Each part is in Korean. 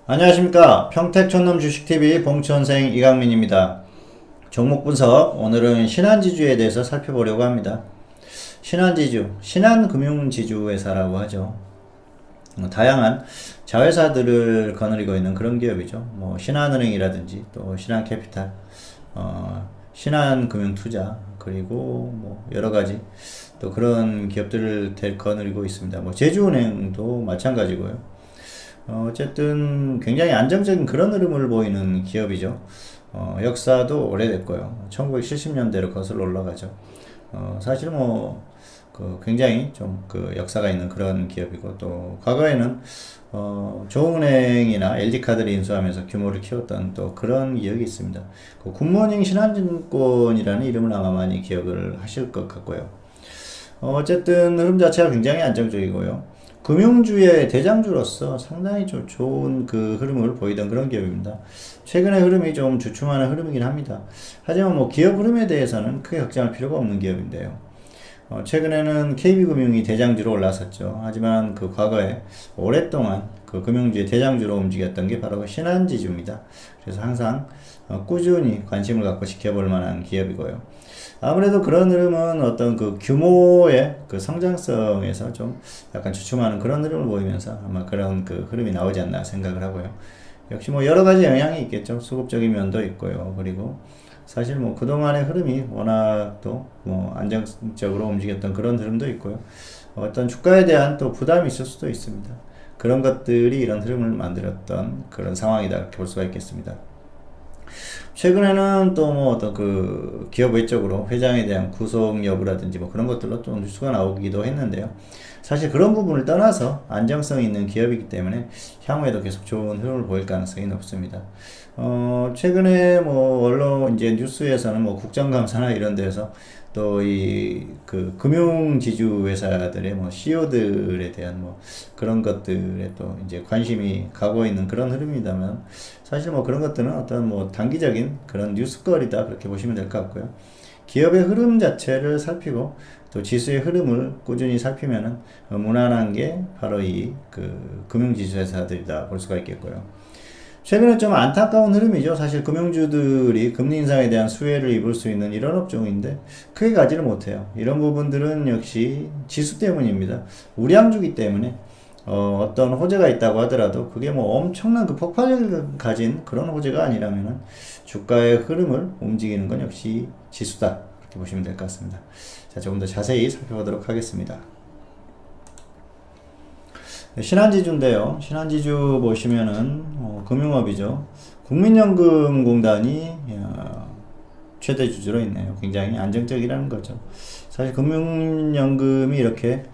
안녕하십니까. 평택촌놈 주식TV 봉천생 이강민입니다. 종목 분석, 오늘은 신한지주에 대해서 살펴보려고 합니다. 신한지주, 신한금융지주회사라고 하죠. 다양한 자회사들을 거느리고 있는 그런 기업이죠. 신한은행이라든지 또 신한캐피탈, 신한금융투자, 그리고 여러가지 또 그런 기업들을 거느리고 있습니다. 제주은행도 마찬가지고요. 어쨌든 굉장히 안정적인 그런 흐름을 보이는 기업이죠. 역사도 오래됐고요. 1970년대로 거슬러 올라가죠. 사실 굉장히 좀 역사가 있는 그런 기업이고, 또 과거에는 조은행이나 LG카드를 인수하면서 규모를 키웠던 또 그런 기억이 있습니다. 굿모닝 신한증권이라는 이름을 아마 많이 기억을 하실 것 같고요. 어쨌든 흐름 자체가 굉장히 안정적이고요. 금융주의 대장주로서 상당히 좀 좋은 그 흐름을 보이던 그런 기업입니다. 최근의 흐름이 좀 주춤하는 흐름이긴 합니다. 하지만 기업 흐름에 대해서는 크게 걱정할 필요가 없는 기업인데요. 최근에는 KB금융이 대장주로 올라섰죠. 하지만 그 과거에 오랫동안 그 금융주의 대장주로 움직였던 게 바로 신한지주입니다. 그래서 항상 꾸준히 관심을 갖고 지켜볼 만한 기업이고요. 아무래도 그런 흐름은 어떤 그 규모의 그 성장성에서 좀 약간 주춤하는 그런 흐름을 보이면서 아마 그런 그 흐름이 나오지 않나 생각을 하고요. 역시 여러 가지 영향이 있겠죠. 수급적인 면도 있고요. 그리고 사실 그동안의 흐름이 워낙 또 안정적으로 움직였던 그런 흐름도 있고요. 어떤 주가에 대한 또 부담이 있을 수도 있습니다. 그런 것들이 이런 흐름을 만들었던 그런 상황이다, 이렇게 볼 수가 있겠습니다. 최근에는 또 어떤 그 기업 외적으로 회장에 대한 구속 여부라든지 그런 것들로 또 뉴스가 나오기도 했는데요. 사실 그런 부분을 떠나서 안정성 있는 기업이기 때문에 향후에도 계속 좋은 흐름을 보일 가능성이 높습니다. 최근에 언론 이제 뉴스에서는 국정감사나 이런 데서 또 그 금융지주 회사들의 CEO들에 대한 그런 것들에 또 이제 관심이 가고 있는 그런 흐름이다면, 사실 그런 것들은 어떤 단기적인 그런 뉴스거리다, 그렇게 보시면 될 것 같고요. 기업의 흐름 자체를 살피고 또 지수의 흐름을 꾸준히 살피면은 무난한 게 바로 그 금융지주 회사들이다 볼 수가 있겠고요. 최근에 좀 안타까운 흐름이죠. 사실 금융주들이 금리 인상에 대한 수혜를 입을 수 있는 이런 업종인데 크게 가지를 못해요. 이런 부분들은 역시 지수 때문입니다. 우량주기 때문에 어떤 호재가 있다고 하더라도 그게 엄청난 그 폭발력을 가진 그런 호재가 아니라면은 주가의 흐름을 움직이는 건 역시 지수다, 그렇게 보시면 될 것 같습니다. 자, 조금 더 자세히 살펴보도록 하겠습니다. 신한지주인데요. 신한지주 보시면은 금융업이죠. 국민연금공단이 최대 주주로 있네요. 굉장히 안정적이라는 거죠. 사실 금융연금이 이렇게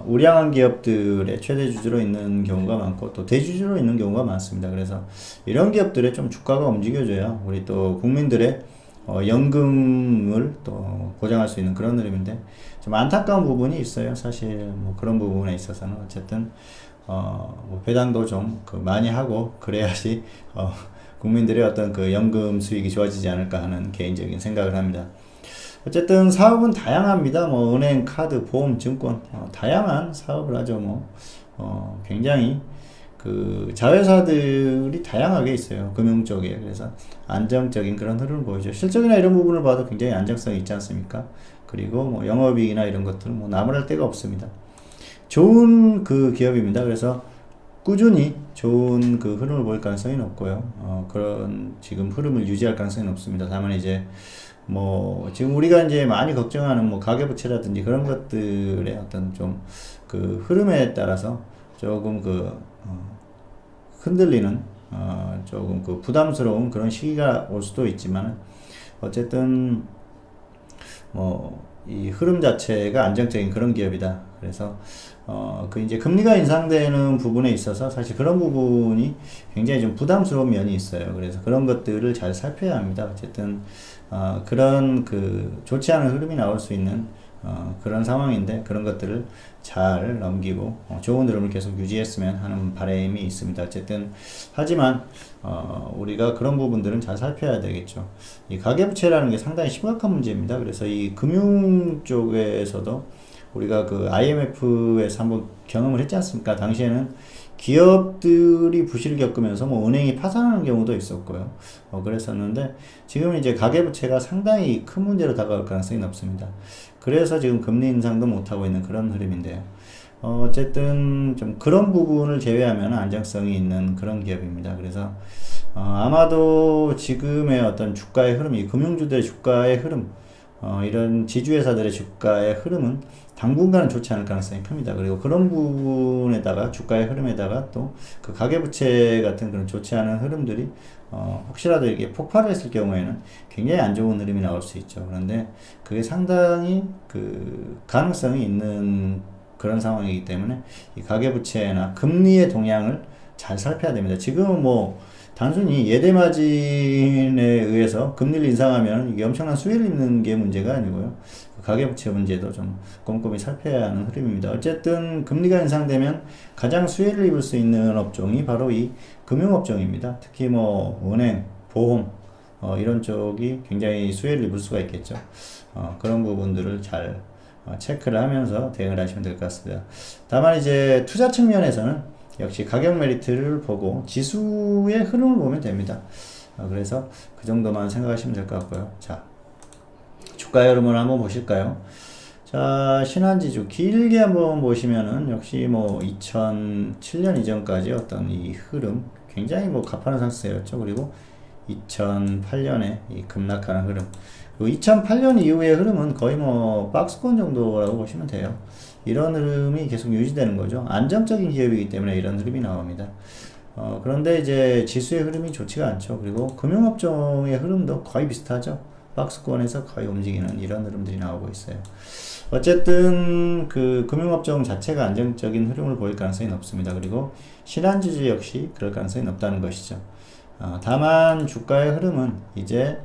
우량한 기업들의 최대 주주로 있는 경우가 많고 또 대주주로 있는 경우가 많습니다. 그래서 이런 기업들의 좀 주가가 움직여줘야 우리 또 국민들의 연금을 또 보장할 수 있는 그런 흐름인데, 좀 안타까운 부분이 있어요. 사실 그런 부분에 있어서는 어쨌든 배당도 좀 많이 하고 그래야지 국민들의 어떤 그 연금 수익이 좋아지지 않을까 하는 개인적인 생각을 합니다. 어쨌든 사업은 다양합니다. 은행, 카드, 보험, 증권, 다양한 사업을 하죠. 굉장히 그 자회사들이 다양하게 있어요. 금융 쪽에. 그래서 안정적인 그런 흐름을 보이죠. 실적이나 이런 부분을 봐도 굉장히 안정성이 있지 않습니까? 그리고 영업이익이나 이런 것들은 나무랄 데가 없습니다. 좋은 그 기업입니다. 그래서 꾸준히 좋은 그 흐름을 보일 가능성이 높고요. 그런 지금 흐름을 유지할 가능성이 높습니다. 다만 이제 지금 우리가 이제 많이 걱정하는 가계부채라든지 그런 것들의 어떤 좀 그 흐름에 따라서 조금 흔들리는 조금 그 부담스러운 그런 시기가 올 수도 있지만, 어쨌든 이 흐름 자체가 안정적인 그런 기업이다. 그래서 그 이제 금리가 인상되는 부분에 있어서 사실 그런 부분이 굉장히 좀 부담스러운 면이 있어요. 그래서 그런 것들을 잘 살펴야 합니다. 어쨌든 그런 그 좋지 않은 흐름이 나올 수 있는 그런 상황인데, 그런 것들을 잘 넘기고 좋은 흐름을 계속 유지했으면 하는 바람이 있습니다. 어쨌든 하지만 우리가 그런 부분들은 잘 살펴야 되겠죠. 이 가계부채라는 게 상당히 심각한 문제입니다. 그래서 이 금융 쪽에서도 우리가 그 IMF에서 한번 경험을 했지 않습니까? 당시에는 기업들이 부실을 겪으면서 뭐 은행이 파산하는 경우도 있었고요. 그랬었는데 지금 이제 가계부채가 상당히 큰 문제로 다가올 가능성이 높습니다. 그래서 지금 금리 인상도 못하고 있는 그런 흐름인데요. 어쨌든 좀 그런 부분을 제외하면 안정성이 있는 그런 기업입니다. 그래서 아마도 지금의 어떤 주가의 흐름, 이 금융주들의 주가의 흐름, 이런 지주회사들의 주가의 흐름은 당분간은 좋지 않을 가능성이 큽니다. 그리고 그런 부분에다가 주가의 흐름에다가 또 그 가계부채 같은 그런 좋지 않은 흐름들이 혹시라도 이게 폭발을 했을 경우에는 굉장히 안 좋은 흐름이 나올 수 있죠. 그런데 그게 상당히 그 가능성이 있는 그런 상황이기 때문에 이 가계부채나 금리의 동향을 잘 살펴야 됩니다. 지금은 뭐 단순히 예대마진에 의해서 금리를 인상하면 이게 엄청난 수혜를 입는 게 문제가 아니고요. 그 가계부채 문제도 좀 꼼꼼히 살펴야 하는 흐름입니다. 어쨌든 금리가 인상되면 가장 수혜를 입을 수 있는 업종이 바로 이 금융업종입니다. 특히 뭐 은행, 보험 이런 쪽이 굉장히 수혜를 입을 수가 있겠죠. 그런 부분들을 잘 체크를 하면서 대응을 하시면 될 것 같습니다. 다만 이제 투자 측면에서는 역시 가격 메리트를 보고 지수의 흐름을 보면 됩니다. 그래서 그 정도만 생각하시면 될 것 같고요. 자, 주가의 흐름을 한번 보실까요? 자, 신한지주 길게 한번 보시면은 역시 뭐 2007년 이전까지 어떤 이 흐름 굉장히 뭐 가파른 상승세였죠. 그리고 2008년에 이 급락하는 흐름, 그리고 2008년 이후의 흐름은 거의 뭐 박스권 정도라고 보시면 돼요. 이런 흐름이 계속 유지되는 거죠. 안정적인 기업이기 때문에 이런 흐름이 나옵니다. 그런데 이제 지수의 흐름이 좋지가 않죠. 그리고 금융업종의 흐름도 거의 비슷하죠. 박스권에서 거의 움직이는 이런 흐름들이 나오고 있어요. 어쨌든 그 금융업종 자체가 안정적인 흐름을 보일 가능성이 높습니다. 그리고 신한지주 역시 그럴 가능성이 높다는 것이죠. 다만 주가의 흐름은 이제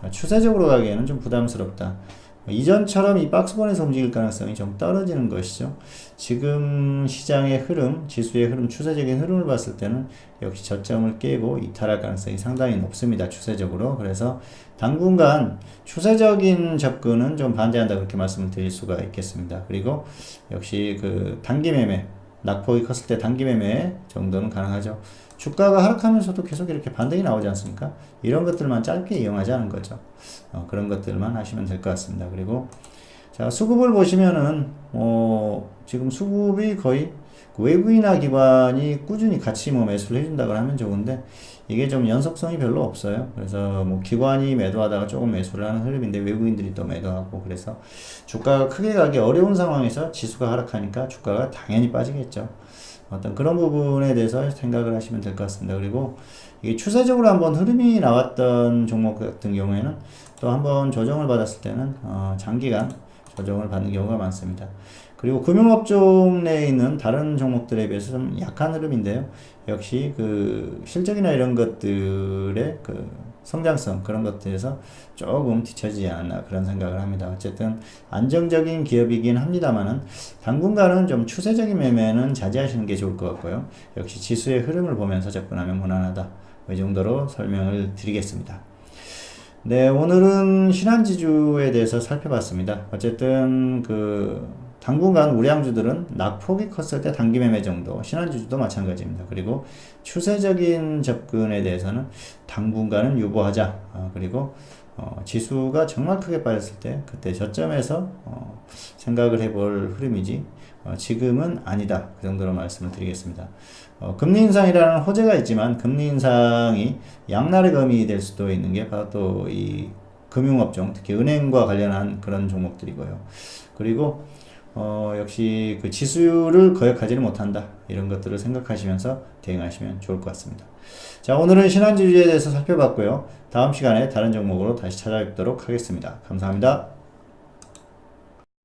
추세적으로 가기에는 좀 부담스럽다. 이전처럼 이 박스권에서 움직일 가능성이 좀 떨어지는 것이죠. 지금 시장의 흐름, 지수의 흐름, 추세적인 흐름을 봤을 때는 역시 저점을 깨고 이탈할 가능성이 상당히 높습니다. 추세적으로. 그래서 당분간 추세적인 접근은 좀 반대한다, 그렇게 말씀을 드릴 수가 있겠습니다. 그리고 역시 그 단기 매매, 낙폭이 컸을 때 단기 매매 정도는 가능하죠. 주가가 하락하면서도 계속 이렇게 반등이 나오지 않습니까? 이런 것들만 짧게 이용하자는 거죠. 그런 것들만 하시면 될 것 같습니다. 그리고 자, 수급을 보시면은 지금 수급이 거의 외부인이나 기관이 꾸준히 같이 뭐 매수를 해준다고 하면 좋은데 이게 좀 연속성이 별로 없어요. 그래서 뭐 기관이 매도하다가 조금 매수를 하는 흐름인데 외부인들이 또 매도하고, 그래서 주가가 크게 가기 어려운 상황에서 지수가 하락하니까 주가가 당연히 빠지겠죠. 어떤 그런 부분에 대해서 생각을 하시면 될 것 같습니다. 그리고 이게 추세적으로 한번 흐름이 나왔던 종목 같은 경우에는 또 한번 조정을 받았을 때는 장기간 조정을 받는 경우가 많습니다. 그리고 금융업종 내에 있는 다른 종목들에 비해서 좀 약한 흐름인데요. 역시 그 실적이나 이런 것들의 그 성장성, 그런 것들에서 조금 뒤처지지 않았나 그런 생각을 합니다. 어쨌든 안정적인 기업이긴 합니다만은 당분간은 좀 추세적인 매매는 자제하시는 게 좋을 것 같고요. 역시 지수의 흐름을 보면서 접근하면 무난하다. 이 정도로 설명을 드리겠습니다. 네, 오늘은 신한지주에 대해서 살펴봤습니다. 어쨌든 당분간 우량주들은 낙폭이 컸을 때 단기 매매 정도, 신한지주도 마찬가지입니다. 그리고 추세적인 접근에 대해서는 당분간은 유보하자. 그리고 지수가 정말 크게 빠졌을 때 그때 저점에서 생각을 해볼 흐름이지 지금은 아니다. 그 정도로 말씀을 드리겠습니다. 금리 인상이라는 호재가 있지만 금리 인상이 양날의 검이 될 수도 있는 게 바로 또 이 금융업종, 특히 은행과 관련한 그런 종목들이고요. 그리고 역시 그 지수를 거역하지는 못한다. 이런 것들을 생각하시면서 대응하시면 좋을 것 같습니다. 자, 오늘은 신한지주에 대해서 살펴봤고요. 다음 시간에 다른 종목으로 다시 찾아뵙도록 하겠습니다. 감사합니다.